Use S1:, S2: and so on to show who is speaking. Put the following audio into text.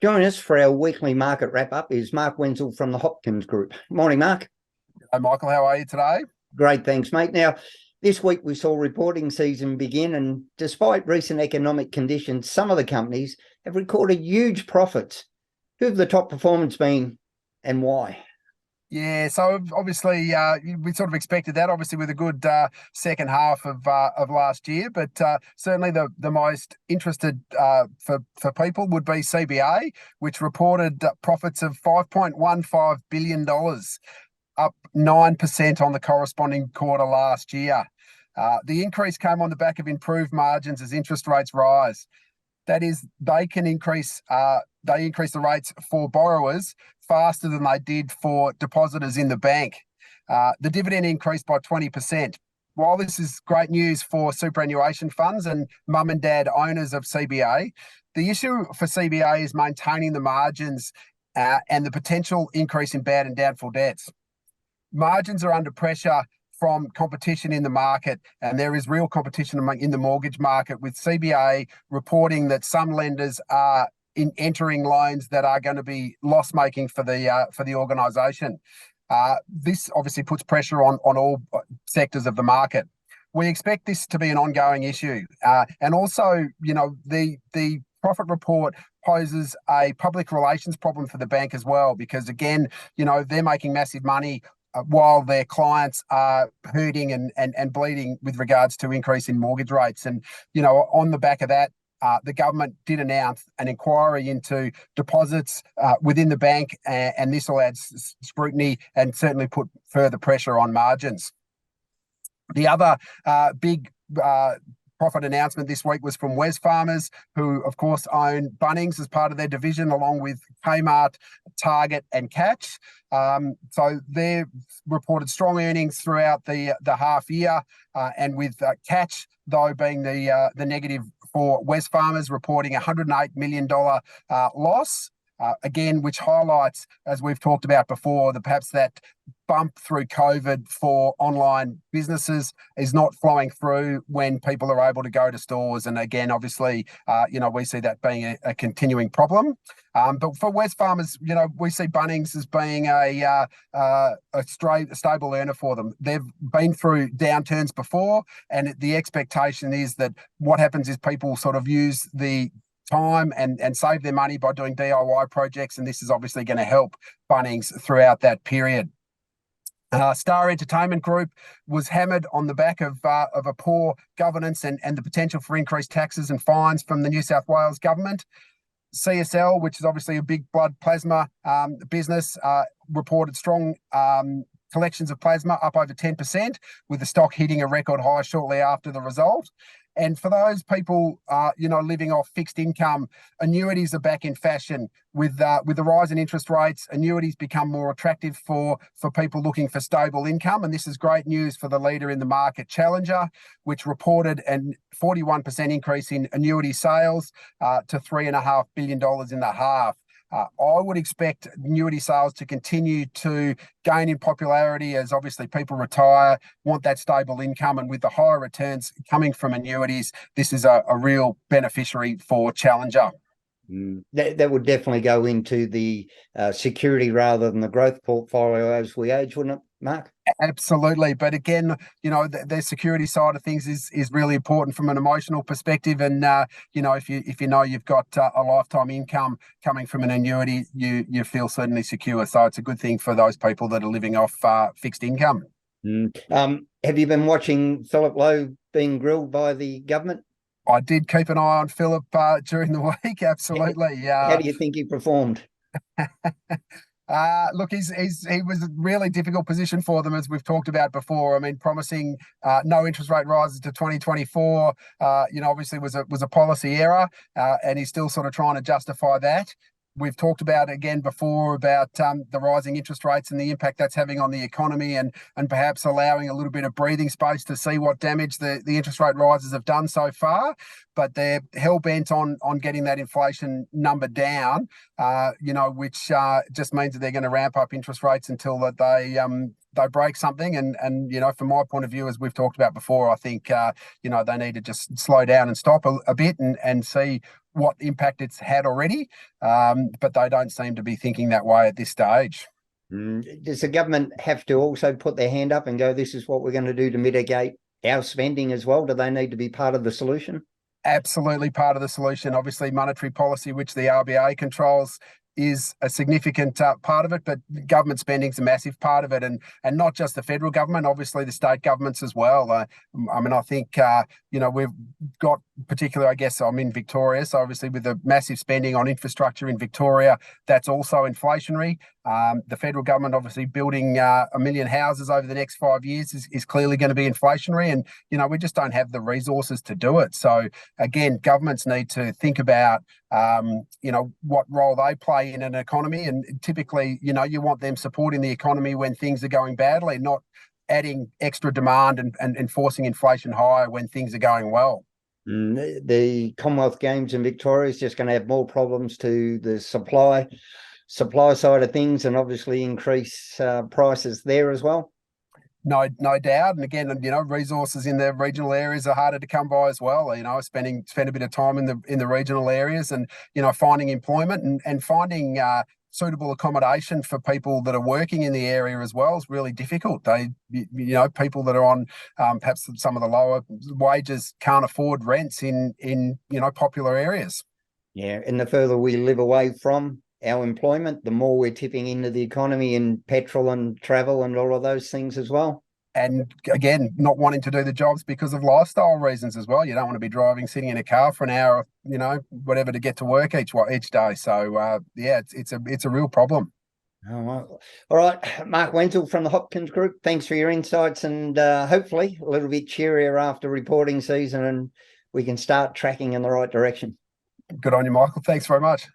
S1: Join us for our weekly market wrap-up is Mark Wenzel from the Hopkins Group. Morning, Mark.
S2: Hey, Michael, how are you today?
S1: Great, thanks, mate. Now, this week we saw reporting season begin, and despite recent economic conditions, some of the companies have recorded huge profits. Who have the top performance been and why?
S2: Yeah, so obviously we sort of expected that, obviously with a good second half of last year, but certainly the most interested for people would be CBA, which reported profits of $5.15 billion, up 9% on the corresponding quarter last year. The increase came on the back of improved margins as interest rates rise. That is, they increase the rates for borrowers faster than they did for depositors in the bank. The dividend increased by 20%. While this is great news for superannuation funds and mum and dad owners of CBA, the issue for CBA is maintaining the margins and the potential increase in bad and doubtful debts. Margins are under pressure from competition in the market, and there is real competition in the mortgage market, with CBA reporting that some lenders are entering loans that are going to be loss-making for the organisation. This obviously puts pressure on all sectors of the market. We expect this to be an ongoing issue, and also, the profit report poses a public relations problem for the bank as well, because again, they're making massive money while their clients are hurting and bleeding with regards to increase in mortgage rates. And, on the back of that, the government did announce an inquiry into deposits within the bank, and this will add scrutiny and certainly put further pressure on margins. The other big profit announcement this week was from Wesfarmers, who of course own Bunnings as part of their division, along with Kmart, Target and Catch. So they reported strong earnings throughout the half year, and with Catch though being the negative for Wesfarmers, reporting $108 million loss. Again, which highlights, as we've talked about before, perhaps that bump through COVID for online businesses is not flowing through when people are able to go to stores. And again, obviously, we see that being a continuing problem. But for Wesfarmers, we see Bunnings as being a stable earner for them. They've been through downturns before, and the expectation is that what happens is people sort of use the time and save their money by doing DIY projects, and this is obviously going to help Bunnings throughout that period. Star Entertainment Group was hammered on the back of a poor governance and the potential for increased taxes and fines from the New South Wales government. CSL, which is obviously a big blood plasma business, reported strong collections of plasma, up over 10%, with the stock hitting a record high shortly after the result. And for those people, living off fixed income, annuities are back in fashion. With the rise in interest rates, annuities become more attractive for people looking for stable income. And this is great news for the leader in the market, Challenger, which reported a 41% increase in annuity sales to $3.5 billion in the half. I would expect annuity sales to continue to gain in popularity as obviously people retire, want that stable income, and with the higher returns coming from annuities, this is a real beneficiary for Challenger.
S1: That would definitely go into the security rather than the growth portfolio as we age, wouldn't it, Mark?
S2: Absolutely. But again, the security side of things is really important from an emotional perspective. And, if you've got a lifetime income coming from an annuity, you feel certainly secure. So it's a good thing for those people that are living off fixed income.
S1: Have you been watching Philip Lowe being grilled by the government?
S2: I did keep an eye on Philip during the week. Absolutely.
S1: How do you think he performed?
S2: Look, he was a really difficult position for them, as we've talked about before. I mean, promising no interest rate rises to 2024, obviously was a policy error, and he's still sort of trying to justify that. We've talked about again before about the rising interest rates and the impact that's having on the economy, and perhaps allowing a little bit of breathing space to see what damage the interest rate rises have done so far. But they're hell bent on getting that inflation number down, which just means that they're going to ramp up interest rates until that they break something. And from my point of view, as we've talked about before, I think they need to just slow down and stop a bit and see what impact it's had already. But they don't seem to be thinking that way at this stage.
S1: Does the government have to also put their hand up and go, this is what we're going to do to mitigate our spending as well? Do they need to be part of the solution?
S2: Absolutely part of the solution. Obviously, monetary policy, which the RBA controls, is a significant part of it, but government spending is a massive part of it, and not just the federal government, obviously the state governments as well. I think we've got, particularly, I guess I'm in Victoria, so obviously with the massive spending on infrastructure in Victoria, that's also inflationary. The federal government obviously building 1 million houses over the next 5 years is clearly going to be inflationary, and we just don't have the resources to do it. So again, governments need to think about what role they play in an economy, and typically you want them supporting the economy when things are going badly, not adding extra demand and forcing inflation higher when things are going well.
S1: The Commonwealth Games in Victoria is just going to have more problems to the supply side of things, and obviously increase prices there as well.
S2: No doubt. And again, resources in the regional areas are harder to come by as well. Spend a bit of time in the regional areas, and finding employment and finding suitable accommodation for people that are working in the area as well is really difficult. People that are on perhaps some of the lower wages can't afford rents in popular areas.
S1: Yeah, and the further we live away from our employment, the more we're tipping into the economy in petrol and travel and all of those things as well.
S2: And again, not wanting to do the jobs because of lifestyle reasons as well. You don't want to be sitting in a car for an hour, whatever, to get to work each day. So it's a real problem.
S1: All right, Mark Wenzel from the Hopkins Group, thanks for your insights, and hopefully a little bit cheerier after reporting season, and we can start tracking in the right direction.
S2: Good on you, Michael. Thanks very much.